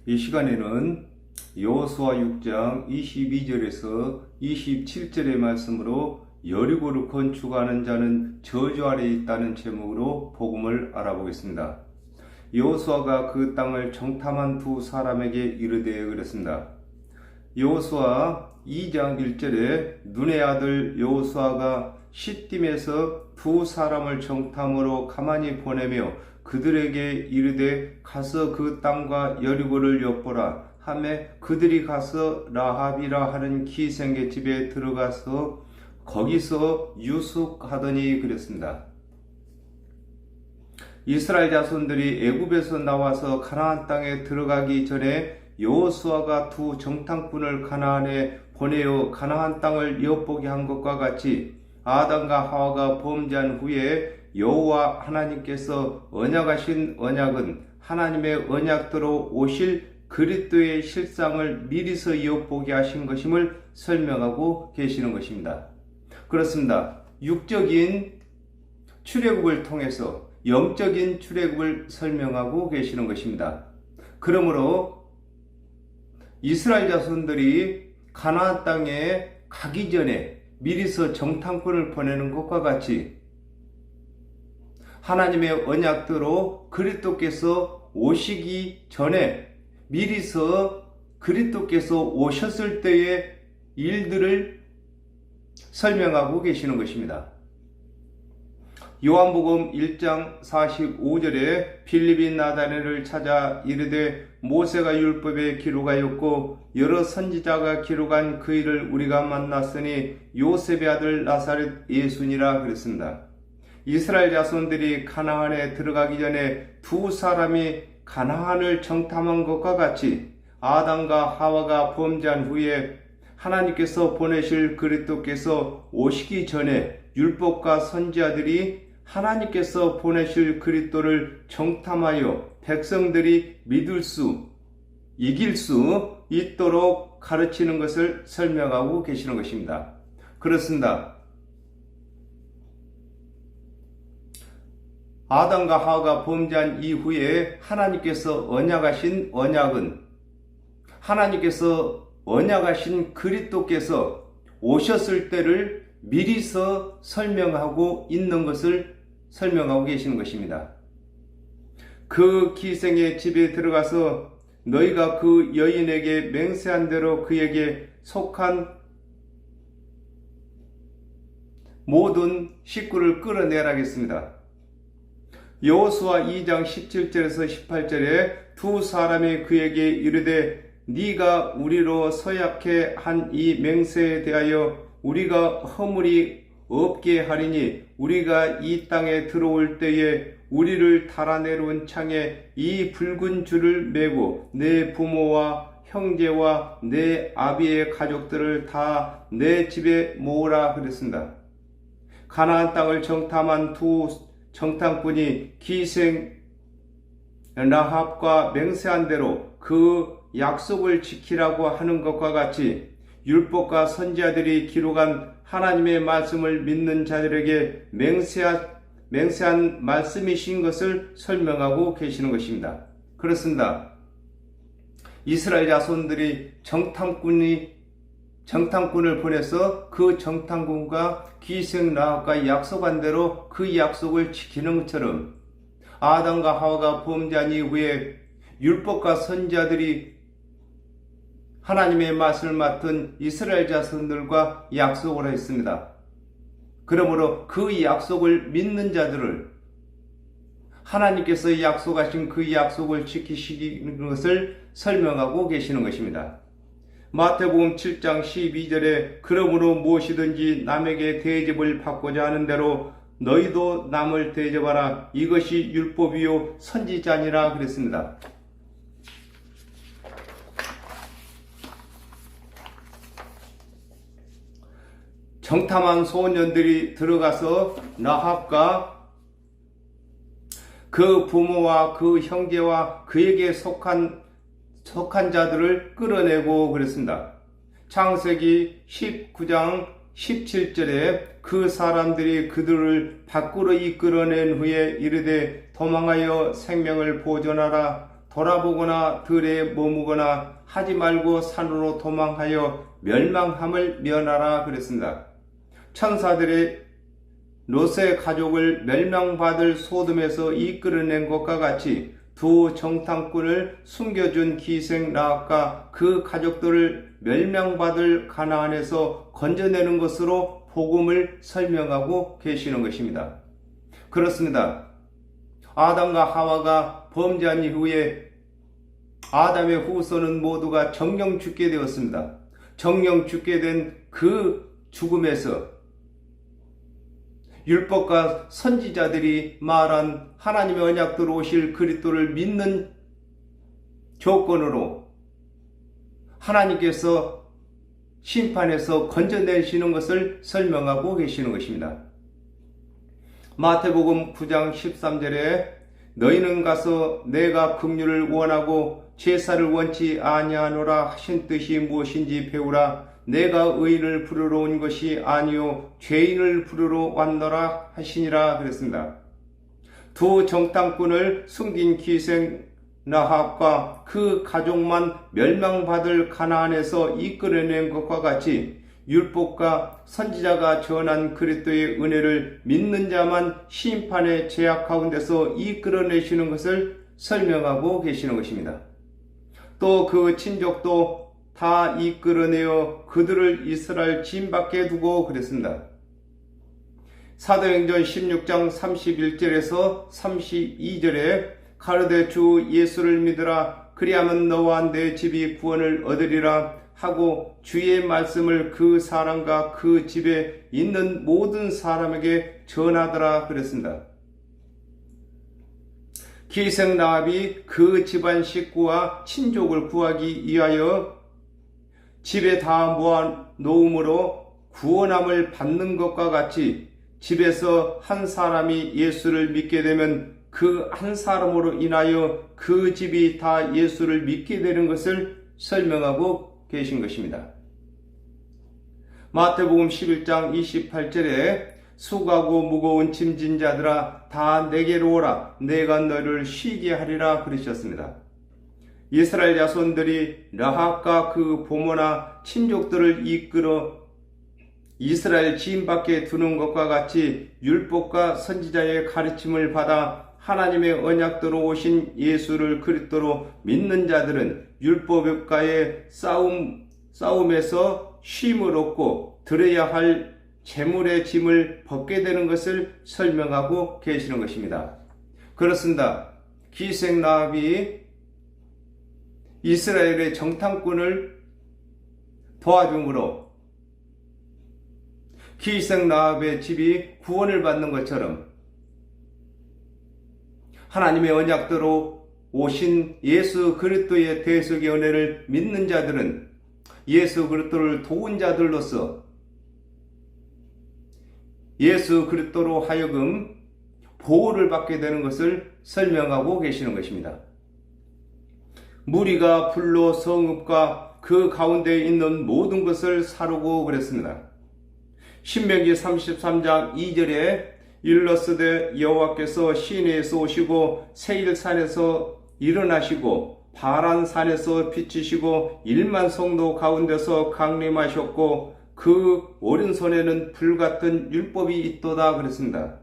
이 시간에는 여호수아 6장 22절에서 27절의 말씀으로 여리고를 건축하는 자는 저주 아래 있다는 제목으로 복음을 알아보겠습니다. 여호수아가 그 땅을 정탐한 두 사람에게 이르되 그랬습니다. 여호수아 2장 1절에 눈의 아들 여호수아가 시딤에서 두 사람을 정탐으로 가만히 보내며 그들에게 이르되 가서 그 땅과 여리고를 엿보라 하매 그들이 가서 라합이라 하는 기생의 집에 들어가서 거기서 유숙하더니 그랬습니다. 이스라엘 자손들이 애굽에서 나와서 가나안 땅에 들어가기 전에 여호수아가 두 정탐꾼을 가나안에 보내어 가나안 땅을 엿보게 한 것과 같이 아담과 하와가 범죄한 후에 여호와 하나님께서 언약하신 언약은 하나님의 언약대로 오실 그리스도의 실상을 미리서 엿보게 하신 것임을 설명하고 계시는 것입니다. 그렇습니다. 육적인 출애굽을 통해서 영적인 출애굽을 설명하고 계시는 것입니다. 그러므로 이스라엘 자손들이 가나안 땅에 가기 전에 미리서 정탐꾼을 보내는 것과 같이 하나님의 언약대로 그리스도께서 오시기 전에 미리서 그리스도께서 오셨을 때의 일들을 설명하고 계시는 것입니다. 요한복음 1장 45절에 빌립이 나다네를 찾아 이르되 모세가 율법에 기록하였고 여러 선지자가 기록한 그 일을 우리가 만났으니 요셉의 아들 나사렛 예수니라 그랬습니다. 이스라엘 자손들이 가나안에 들어가기 전에 두 사람이 가나안을 정탐한 것과 같이 아담과 하와가 범죄한 후에 하나님께서 보내실 그리스도께서 오시기 전에 율법과 선지자들이 하나님께서 보내실 그리스도를 정탐하여 백성들이 믿을 수, 이길 수 있도록 가르치는 것을 설명하고 계시는 것입니다. 그렇습니다. 아담과 하와가 범죄한 이후에 하나님께서 언약하신 언약은 하나님께서 언약하신 그리스도께서 오셨을 때를 미리서 설명하고 있는 것을 설명하고 계시는 것입니다. 그 기생의 집에 들어가서 너희가 그 여인에게 맹세한 대로 그에게 속한 모든 식구를 끌어내라겠습니다. 여호수아 2장 17절에서 18절에 두 사람이 그에게 이르되 네가 우리로 서약해 한 이 맹세에 대하여 우리가 허물이 없게 하리니 우리가 이 땅에 들어올 때에 우리를 달아내려온 창에 이 붉은 줄을 메고 내 부모와 형제와 내 아비의 가족들을 다 내 집에 모으라 그랬습니다. 가나안 땅을 정탐한 두 정탐꾼이 기생 라합과 맹세한 대로 그 약속을 지키라고 하는 것과 같이 율법과 선지자들이 기록한 하나님의 말씀을 믿는 자들에게 맹세한 말씀이신 것을 설명하고 계시는 것입니다. 그렇습니다. 이스라엘 자손들이 정탐꾼을 보내서 그 정탐꾼과 기생 라합과 약속한 대로 그 약속을 지키는 것처럼 아담과 하와가 범죄한 이후에 율법과 선지자들이 하나님의 말씀을 맡은 이스라엘 자손들과 약속을 했습니다. 그러므로 그 약속을 믿는 자들을 하나님께서 약속하신 그 약속을 지키시는 것을 설명하고 계시는 것입니다. 마태복음 7장 12절에 그러므로 무엇이든지 남에게 대접을 받고자 하는 대로 너희도 남을 대접하라 이것이 율법이요 선지자니라 그랬습니다. 정탐한 소년들이 들어가서 라합과 그 부모와 그 형제와 그에게 속한 자들을 끌어내고 그랬습니다. 창세기 19장 17절에 그 사람들이 그들을 밖으로 이끌어낸 후에 이르되 도망하여 생명을 보존하라 돌아보거나 들에 머무거나 하지 말고 산으로 도망하여 멸망함을 면하라 그랬습니다. 천사들의 롯의 가족을 멸망받을 소돔에서 이끌어낸 것과 같이 두 정탐꾼을 숨겨준 기생 라합과 그 가족들을 멸망받을 가나안에서 건져내는 것으로 복음을 설명하고 계시는 것입니다. 그렇습니다. 아담과 하와가 범죄한 이후에 아담의 후손은 모두가 정령 죽게 되었습니다. 정령 죽게 된 그 죽음에서 율법과 선지자들이 말한 하나님의 언약대로 오실 그리스도를 믿는 조건으로 하나님께서 심판에서 건져내시는 것을 설명하고 계시는 것입니다. 마태복음 9장 13절에 너희는 가서 내가 긍휼을 원하고 제사를 원치 아니하노라 하신 뜻이 무엇인지 배우라. 내가 의인을 부르러 온 것이 아니요 죄인을 부르러 왔노라 하시니라 그랬습니다. 두 정탐꾼을 숨긴 기생 라합과 그 가족만 멸망받을 가나안에서 이끌어낸 것과 같이 율법과 선지자가 전한 그리스도의 은혜를 믿는 자만 심판의 제약 가운데서 이끌어내시는 것을 설명하고 계시는 것입니다. 또 그 친족도 다 이끌어내어 그들을 이스라엘 짐 밖에 두고 그랬습니다. 사도행전 16장 31절에서 32절에 가로되 주 예수를 믿으라 그리하면 너와 내 집이 구원을 얻으리라 하고 주의 말씀을 그 사람과 그 집에 있는 모든 사람에게 전하더라 그랬습니다. 기생 라합이 그 집안 식구와 친족을 구하기 위하여 집에 다 모아 놓음으로 구원함을 받는 것과 같이 집에서 한 사람이 예수를 믿게 되면 그 한 사람으로 인하여 그 집이 다 예수를 믿게 되는 것을 설명하고 계신 것입니다. 마태복음 11장 28절에 수고하고 무거운 짐진 자들아 다 내게로 오라 내가 너를 쉬게 하리라 그러셨습니다. 이스라엘 자손들이 라합과 그 부모나 친족들을 이끌어 이스라엘 지인 밖에 두는 것과 같이 율법과 선지자의 가르침을 받아 하나님의 언약대로 오신 예수를 그리스도로 믿는 자들은 율법과의 싸움에서 쉼을 얻고 들어야 할 재물의 짐을 벗게 되는 것을 설명하고 계시는 것입니다. 그렇습니다. 기생 라합이 이스라엘의 정탐꾼을 도와줌으로 기생 라합의 집이 구원을 받는 것처럼 하나님의 언약대로 오신 예수 그리스도의 대속의 은혜를 믿는 자들은 예수 그리스도를 도운 자들로서 예수 그리스도로 하여금 보호를 받게 되는 것을 설명하고 계시는 것입니다. 무리가 불로 성읍과 그 가운데에 있는 모든 것을 사르고 그랬습니다. 신명기 33장 2절에 일러스되 여호와께서 시내에서 오시고 세일산에서 일어나시고 바란산에서 비치시고 1만 성도 가운데서 강림하셨고 그 오른손에는 불같은 율법이 있도다 그랬습니다.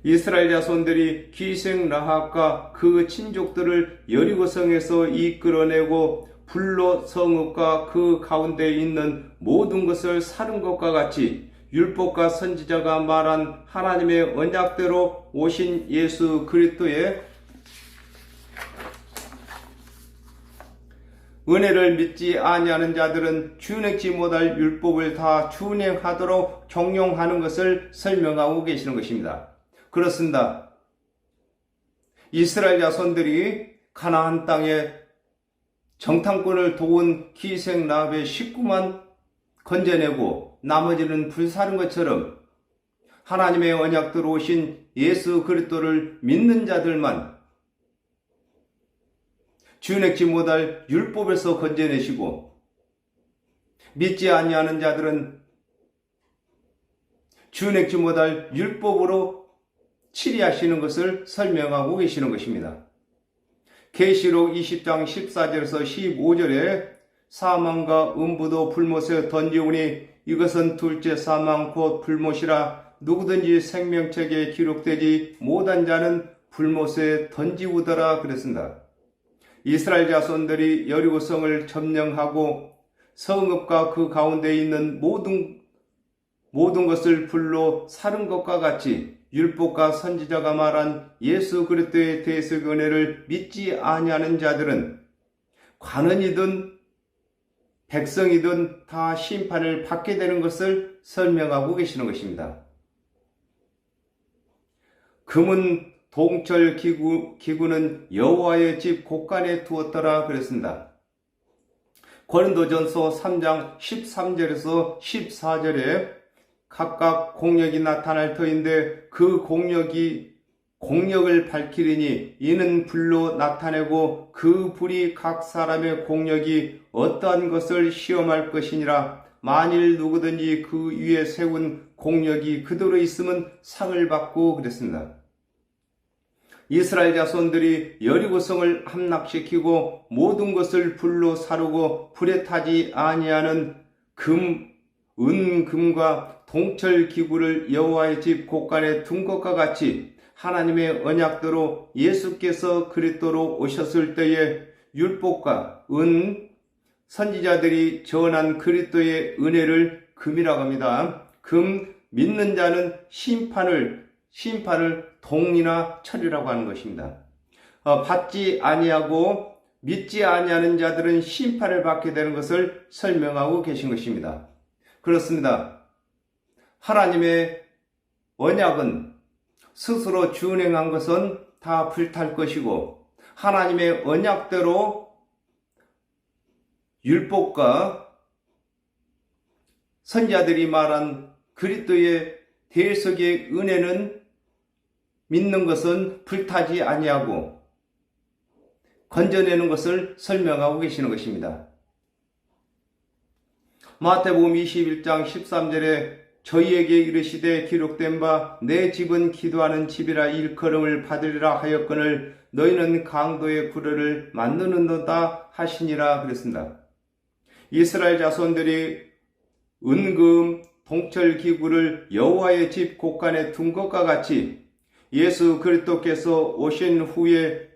이스라엘 자손들이 기생 라합과 그 친족들을 여리고성에서 이끌어내고 불로 성읍과 그 가운데에 있는 모든 것을 사른 것과 같이 율법과 선지자가 말한 하나님의 언약대로 오신 예수 그리스도의 은혜를 믿지 아니하는 자들은 준행치 못할 율법을 다 준행하도록 종용하는 것을 설명하고 계시는 것입니다. 그렇습니다. 이스라엘 자손들이 가나안 땅에 정탐꾼을 도운 기생 라합의 식구만 건져내고 나머지는 불사른 것처럼 하나님의 언약대로 오신 예수 그리스도를 믿는 자들만 준행치 못할 율법에서 건져내시고 믿지 아니하는 자들은 준행치 못할 율법으로 치리하시는 것을 설명하고 계시는 것입니다. 계시록 20장 14절에서 15절에 사망과 음부도 불못에 던지오니 이것은 둘째 사망 곧 불못이라 누구든지 생명책에 기록되지 못한 자는 불못에 던지우더라 그랬습니다. 이스라엘 자손들이 여리고성을 점령하고 성읍과 그 가운데 있는 모든 것을 불로 사른 것과 같이 율법과 선지자가 말한 예수 그리스도의 대속 은혜를 믿지 아니하는 자들은 관원이든 백성이든 다 심판을 받게 되는 것을 설명하고 계시는 것입니다. 금은 동철 기구는 여호와의 집 곳간에 두었더라 그랬습니다. 고린도전서 3장 13절에서 14절에 각각 공력이 나타날 터인데 그 공력을 밝히리니 이는 불로 나타내고 그 불이 각 사람의 공력이 어떠한 것을 시험할 것이니라. 만일 누구든지 그 위에 세운 공력이 그대로 있으면 상을 받고 그랬습니다. 이스라엘 자손들이 여리고성을 함락시키고 모든 것을 불로 사르고 불에 타지 아니하는 은금과 동철 기구를 여호와의 집 곳간에 둔 것과 같이 하나님의 언약대로 예수께서 그리스도로 오셨을 때에 율법과 선지자들이 전한 그리스도의 은혜를 금이라고 합니다. 금 믿는 자는 심판을 동이나 철이라고 하는 것입니다. 받지 아니하고 믿지 아니하는 자들은 심판을 받게 되는 것을 설명하고 계신 것입니다. 그렇습니다. 하나님의 언약은 스스로 준행한 것은 다 불탈 것이고 하나님의 언약대로 율법과 선지자들이 말한 그리스도의 대속의 은혜는 믿는 것은 불타지 아니하고 건져내는 것을 설명하고 계시는 것입니다. 마태복음 21장 13절에 저희에게 이르시되 기록된 바 내 집은 기도하는 집이라 일컬음을 받으리라 하였거늘 너희는 강도의 구려를 만드는도다 하시니라 그랬습니다. 이스라엘 자손들이 은금 동철 기구를 여호와의 집 곳간에 둔 것과 같이 예수 그리스도께서 오신 후에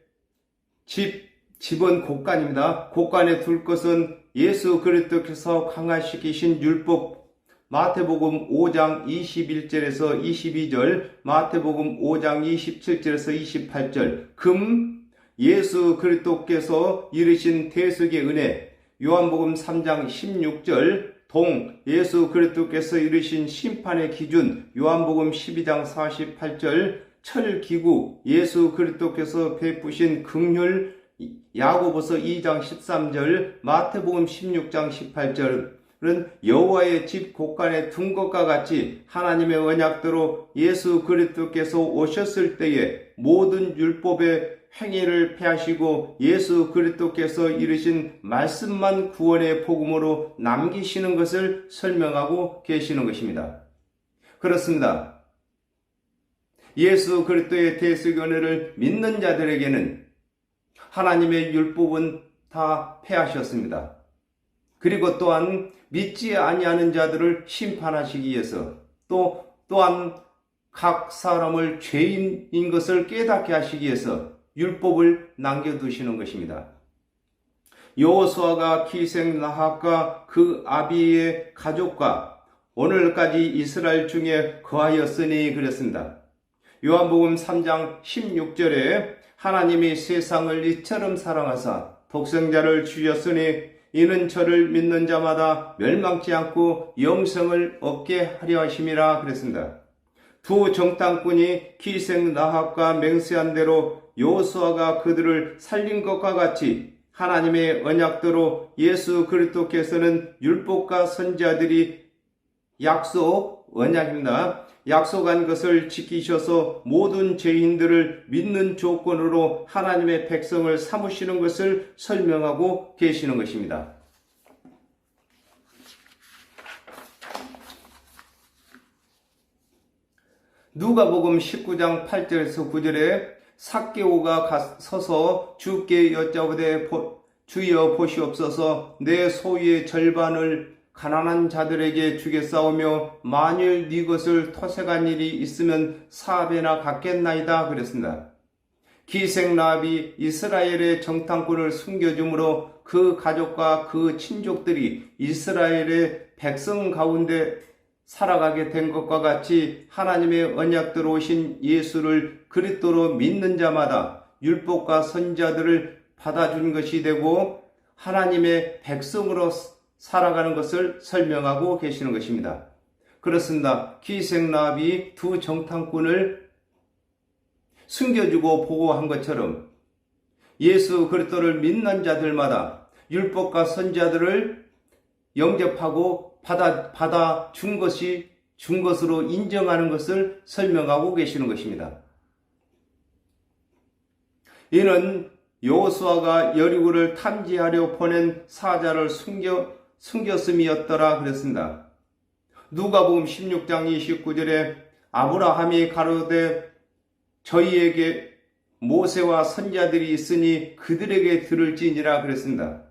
집은 곳간입니다. 곳간에 둘 것은 예수 그리스도께서 강화시키신 율법 마태복음 5장 21절에서 22절, 마태복음 5장 27절에서 28절, 금 예수 그리스도께서 이르신 대속의 은혜, 요한복음 3장 16절, 동 예수 그리스도께서 이르신 심판의 기준, 요한복음 12장 48절, 철기구 예수 그리스도께서 베푸신 긍휼, 야고보서 2장 13절, 마태복음 16장 18절은 여호와의 집 곳간에 둔 것과 같이 하나님의 언약대로 예수 그리스도께서 오셨을 때에 모든 율법의 행위를 폐하시고 예수 그리스도께서 이르신 말씀만 구원의 복음으로 남기시는 것을 설명하고 계시는 것입니다. 그렇습니다. 예수 그리스도의 대속 은혜를 믿는 자들에게는 하나님의 율법은 다 폐하셨습니다. 그리고 또한 믿지 아니하는 자들을 심판하시기 위해서 또한 각 사람을 죄인인 것을 깨닫게 하시기 위해서 율법을 남겨두시는 것입니다. 여호수아가 기생 라합과 그 아비의 가족과 오늘까지 이스라엘 중에 거하였으니 그랬습니다. 요한복음 3장 16절에 하나님이 세상을 이처럼 사랑하사 독생자를 주셨으니 이는 저를 믿는 자마다 멸망치 않고 영생을 얻게 하려 하심이라 그랬습니다. 두 정탐꾼이 기생 라합과 맹세한 대로 여호수아가 그들을 살린 것과 같이 하나님의 언약대로 예수 그리스도께서는 율법과 선지자들이 언약입니다. 약속한 것을 지키셔서 모든 죄인들을 믿는 조건으로 하나님의 백성을 삼으시는 것을 설명하고 계시는 것입니다. 누가복음 19장 8절에서 9절에 삭개오가 서서 주께 여짜오되 주여 보시옵소서 내 소유의 절반을 가난한 자들에게 주겠사오며 만일 네 것을 토색한 일이 있으면 4배나 갚겠나이다 그랬습니다. 기생라합이 이스라엘의 정탐꾼을 숨겨줌으로 그 가족과 그 친족들이 이스라엘의 백성 가운데 살아가게 된 것과 같이 하나님의 언약대로 오신 예수를 그리스도로 믿는 자마다 율법과 선지자들을 받아준 것이 되고 하나님의 백성으로 살아가는 것을 설명하고 계시는 것입니다. 그렇습니다. 기생라합이 두 정탐꾼을 숨겨주고 보호한 것처럼 예수 그리스도를 믿는 자들마다 율법과 선지자들을 영접하고 받아 준 것으로 인정하는 것을 설명하고 계시는 것입니다. 이는 여호수아가 여리고를 탐지하려 보낸 사자를 숨겼음이었더라 그랬습니다. 누가복음 16장 29절에 아브라함이 가로되 저희에게 모세와 선지자들이 있으니 그들에게 들을지니라 그랬습니다.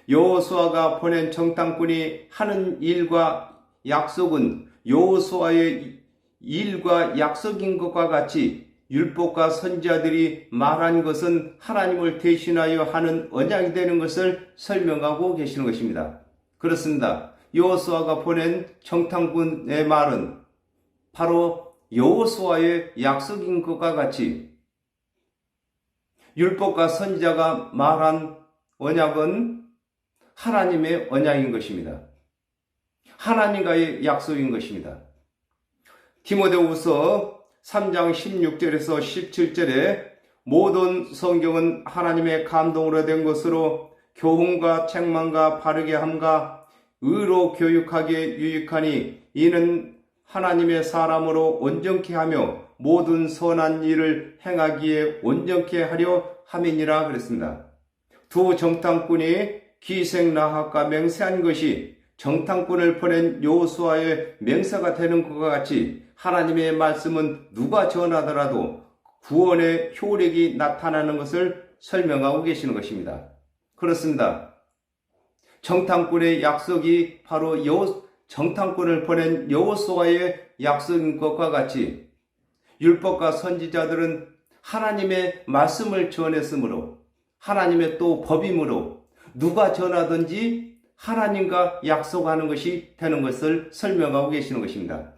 여호수아가 보낸 정탐꾼이 하는 일과 약속은 여호수아의 일과 약속인 것과 같이 율법과 선지자들이 말한 것은 하나님을 대신하여 하는 언약이 되는 것을 설명하고 계시는 것입니다. 그렇습니다. 여호수아가 보낸 정탐꾼의 말은 바로 여호수아의 약속인 것과 같이 율법과 선지자가 말한 언약은 하나님의 언약인 것입니다. 하나님과의 약속인 것입니다. 디모데후서 3장 16절에서 17절에 모든 성경은 하나님의 감동으로 된 것으로 교훈과 책망과 바르게 함과 의로 교육하기에 유익하니 이는 하나님의 사람으로 온전케 하며 모든 선한 일을 행하기에 온전케 하려 함이니라 그랬습니다. 두 정탐꾼이 기생라합과 맹세한 것이 정탐꾼을 보낸 여호수아의 맹세가 되는 것과 같이 하나님의 말씀은 누가 전하더라도 구원의 효력이 나타나는 것을 설명하고 계시는 것입니다. 그렇습니다. 정탐꾼의 약속이 바로 정탐꾼을 보낸 여호수아의 약속인 것과 같이 율법과 선지자들은 하나님의 말씀을 전했으므로 하나님의 또 법이므로 누가 전하든지 하나님과 약속하는 것이 되는 것을 설명하고 계시는 것입니다.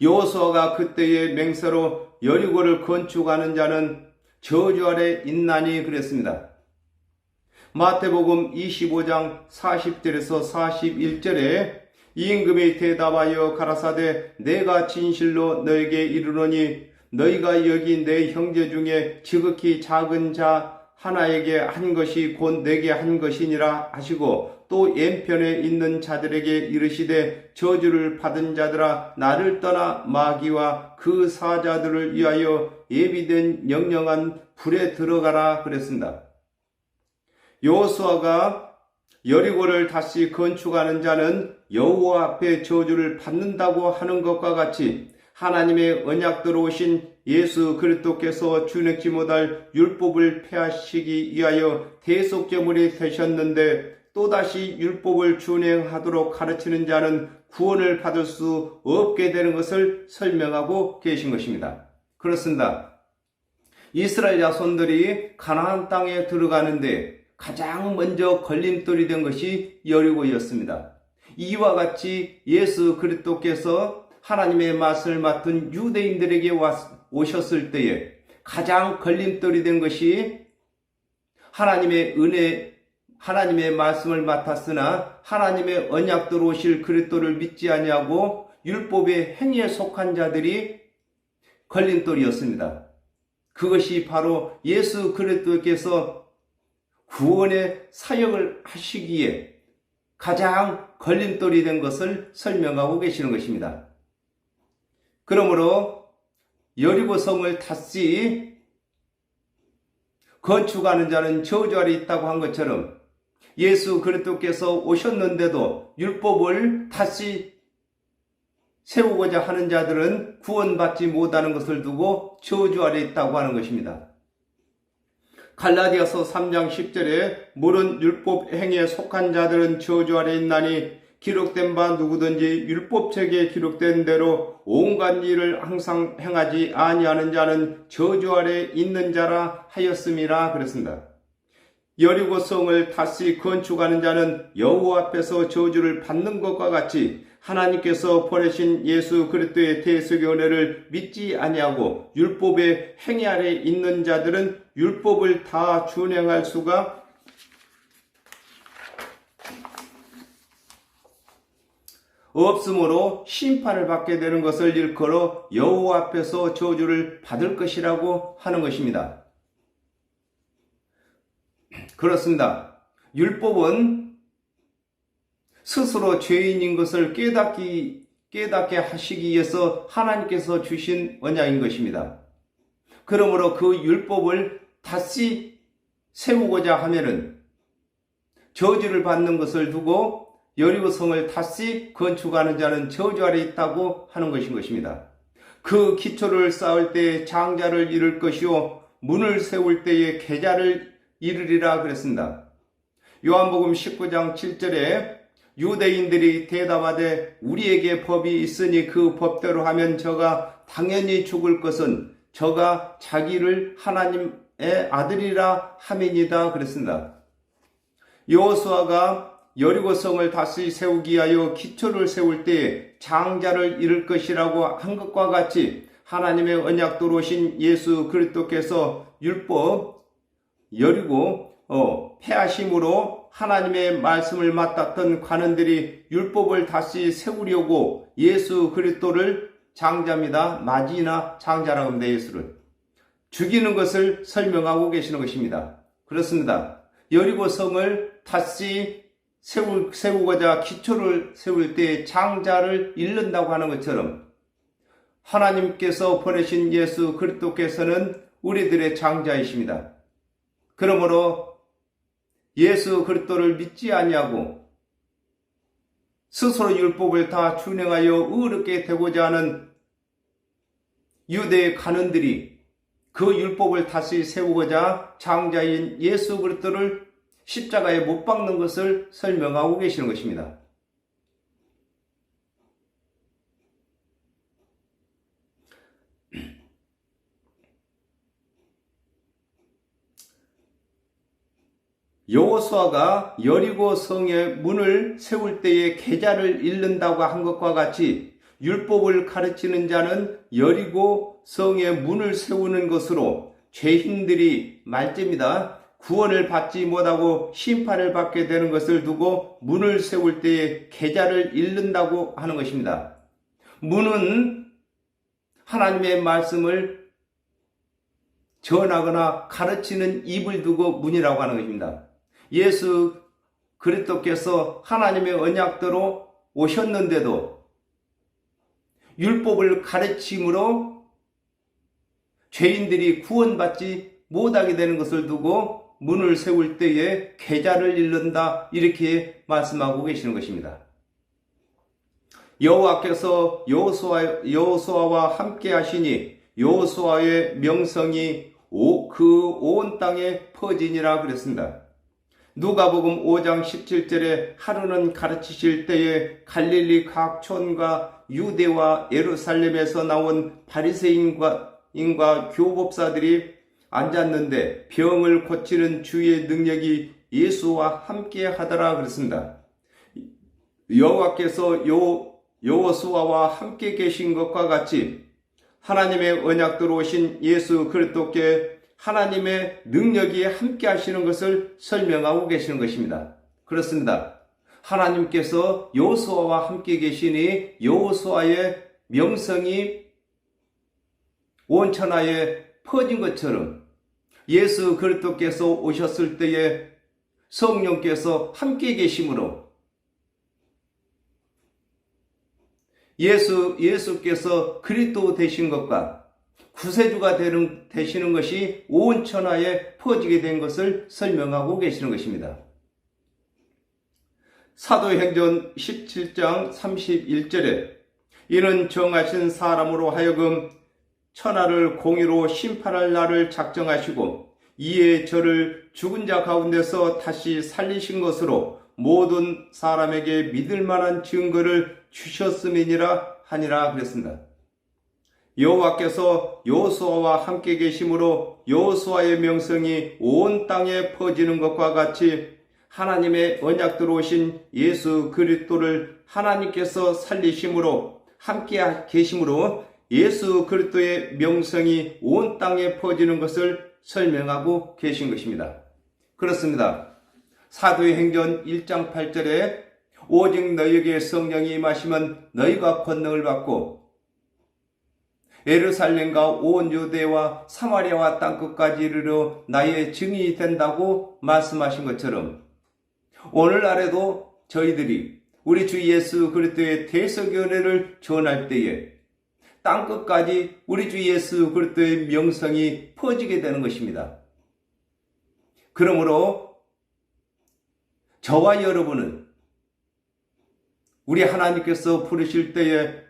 여호수아가 그때의 맹세로 여리고를 건축하는 자는 저주 아래 있나니 그랬습니다. 마태복음 25장 40절에서 41절에 임금이 대답하여 가라사대 내가 진실로 너에게 이르노니 너희가 여기 내 형제 중에 지극히 작은 자 하나에게 한 것이 곧 내게 한 것이니라 하시고 또 왼편에 있는 자들에게 이르시되 저주를 받은 자들아 나를 떠나 마귀와 그 사자들을 위하여 예비된 영영한 불에 들어가라 그랬습니다. 여호수아가 여리고를 다시 건축하는 자는 여호와 앞에 저주를 받는다고 하는 것과 같이 하나님의 언약대로 오신 예수 그리스도께서 준행치 못할 율법을 폐하시기 위하여 대속제물이 되셨는데 또다시 율법을 준행하도록 가르치는 자는 구원을 받을 수 없게 되는 것을 설명하고 계신 것입니다. 그렇습니다. 이스라엘 자손들이 가나안 땅에 들어가는데 가장 먼저 걸림돌이 된 것이 여리고였습니다. 이와 같이 예수 그리스도께서 하나님의 맛을 맡은 유대인들에게 오셨을 때에 가장 걸림돌이 된 것이 하나님의 은혜, 하나님의 말씀을 맡았으나 하나님의 언약대로 오실 그리스도를 믿지 아니하고 율법의 행위에 속한 자들이 걸림돌이었습니다. 그것이 바로 예수 그리스도께서 구원의 사역을 하시기에 가장 걸림돌이 된 것을 설명하고 계시는 것입니다. 그러므로 여리고성을 다시 건축하는 자는 저주 아래 있다고 한 것처럼 예수 그리스도께서 오셨는데도 율법을 다시 세우고자 하는 자들은 구원받지 못하는 것을 두고 저주 아래 있다고 하는 것입니다. 갈라디아서 3장 10절에 모든 율법 행위에 속한 자들은 저주 아래 있나니 기록된 바 누구든지 율법책에 기록된 대로 온갖 일을 항상 행하지 아니하는 자는 저주 아래 있는 자라 하였음이라 그랬습니다. 여리고 성을 다시 건축하는 자는 여호와 앞에서 저주를 받는 것과 같이 하나님께서 보내신 예수 그리스도의 대속의 은혜를 믿지 아니하고 율법의 행위 아래 있는 자들은 율법을 다 준행할 수가 없으므로 심판을 받게 되는 것을 일컬어 여호와 앞에서 저주를 받을 것이라고 하는 것입니다. 그렇습니다. 율법은 스스로 죄인인 것을 깨닫게 하시기 위해서 하나님께서 주신 언약인 것입니다. 그러므로 그 율법을 다시 세우고자 하면은 저주를 받는 것을 두고 여리고성을 다시 건축하는 자는 저주 아래 있다고 하는 것입니다. 그 기초를 쌓을 때에 장자를 이룰 것이요 문을 세울 때에 계자를 이루리라 그랬습니다. 요한복음 19장 7절에 유대인들이 대답하되 우리에게 법이 있으니 그 법대로 하면 저가 당연히 죽을 것은 저가 자기를 하나님의 아들이라 함이니이다 그랬습니다. 여호수아가 여리고성을 다시 세우기 위하여 기초를 세울 때에 장자를 이룰 것이라고 한 것과 같이 하나님의 언약도로 오신 예수 그리스도께서 율법 여리고 폐하심으로 하나님의 말씀을 맡았던 관원들이 율법을 다시 세우려고 예수 그리스도를 장자입니다. 마지나 장자라고 합니다. 예수를 죽이는 것을 설명하고 계시는 것입니다. 그렇습니다. 여리고성을 다시 세우고자 기초를 세울 때 장자를 잃는다고 하는 것처럼 하나님께서 보내신 예수 그리스도께서는 우리들의 장자이십니다. 그러므로 예수 그리스도를 믿지 아니하고 스스로 율법을 다 준행하여 의롭게 되고자 하는 유대의 관원들이 그 율법을 다시 세우고자 장자인 예수 그리스도를 십자가에 못 박는 것을 설명하고 계시는 것입니다. 여호수아가 여리고 성의 문을 세울 때에 계자를 잃는다고 한 것과 같이 율법을 가르치는 자는 여리고 성의 문을 세우는 것으로 죄인들이 말입니다. 구원을 받지 못하고 심판을 받게 되는 것을 두고 문을 세울 때에 계자를 잃는다고 하는 것입니다. 문은 하나님의 말씀을 전하거나 가르치는 입을 두고 문이라고 하는 것입니다. 예수 그리스도께서 하나님의 언약대로 오셨는데도 율법을 가르침으로 죄인들이 구원받지 못하게 되는 것을 두고 문을 세울 때에 계자를 잃는다 이렇게 말씀하고 계시는 것입니다. 여호와께서 여호수아와 함께 하시니 여호수아의 명성이 그 온 땅에 퍼지니라 그랬습니다. 누가복음 5장 17절에 하루는 가르치실 때에 갈릴리 각 촌과 유대와 예루살렘에서 나온 바리새인과 교법사들이 앉았는데 병을 고치는 주의 능력이 예수와 함께 하더라 그랬습니다. 여호와께서 여호수아와 함께 계신 것과 같이 하나님의 언약대로 오신 예수 그리스도께 하나님의 능력이 함께 하시는 것을 설명하고 계시는 것입니다. 그렇습니다. 하나님께서 여호수아와 함께 계시니 여호수아의 명성이 온 천하에 퍼진 것처럼 예수 그리스도께서 오셨을 때에 성령께서 함께 계심으로 예수께서 그리스도 되신 것과 구세주가 되시는 것이 온 천하에 퍼지게 된 것을 설명하고 계시는 것입니다. 사도행전 17장 31절에 이는 정하신 사람으로 하여금 천하를 공의로 심판할 날을 작정하시고 이에 저를 죽은 자 가운데서 다시 살리신 것으로 모든 사람에게 믿을 만한 증거를 주셨음이니라 하니라 그랬습니다. 여호와께서 여호수아와 함께 계심으로 여호수아의 명성이 온 땅에 퍼지는 것과 같이 하나님의 언약대로 오신 예수 그리스도를 하나님께서 살리심으로 함께 계심으로 예수 그리스도의 명성이 온 땅에 퍼지는 것을 설명하고 계신 것입니다. 그렇습니다. 사도의 행전 1장 8절에 오직 너희에게 성령이 임하시면 너희가 권능을 받고 예루살렘과 온 유대와 사마리아와 땅끝까지 이르러 나의 증인이 된다고 말씀하신 것처럼 오늘날에도 저희들이 우리 주 예수 그리스도의 대속의 은혜를 전할 때에 땅끝까지 우리 주 예수 그리스도의 명성이 퍼지게 되는 것입니다. 그러므로 저와 여러분은 우리 하나님께서 부르실 때에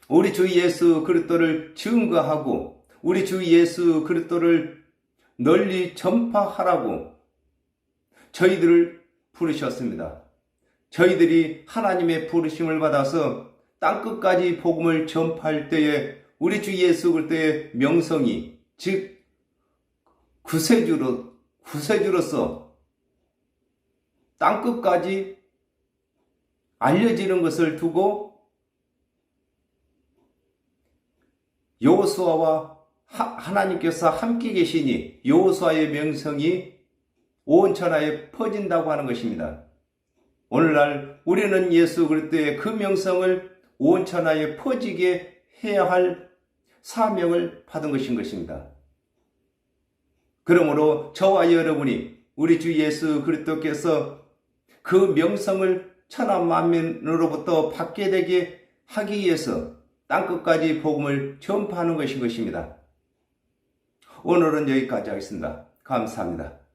우리 주 예수 그리스도를 증거하고 우리 주 예수 그리스도를 널리 전파하라고 저희들을 부르셨습니다. 저희들이 하나님의 부르심을 받아서 땅끝까지 복음을 전파할 때에 우리 주 예수 그리스도의 명성이 즉 구세주로서 땅끝까지 알려지는 것을 두고 여호수아와 하나님께서 함께 계시니 여호수아의 명성이 온 천하에 퍼진다고 하는 것입니다. 오늘날 우리는 예수 그리스도의 그 명성을 온 천하에 퍼지게 해야 할 사명을 받은 것입니다. 그러므로 저와 여러분이 우리 주 예수 그리스도께서 그 명성을 천하 만민으로부터 받게 되게 하기 위해서 땅끝까지 복음을 전파하는 것입니다. 오늘은 여기까지 하겠습니다. 감사합니다.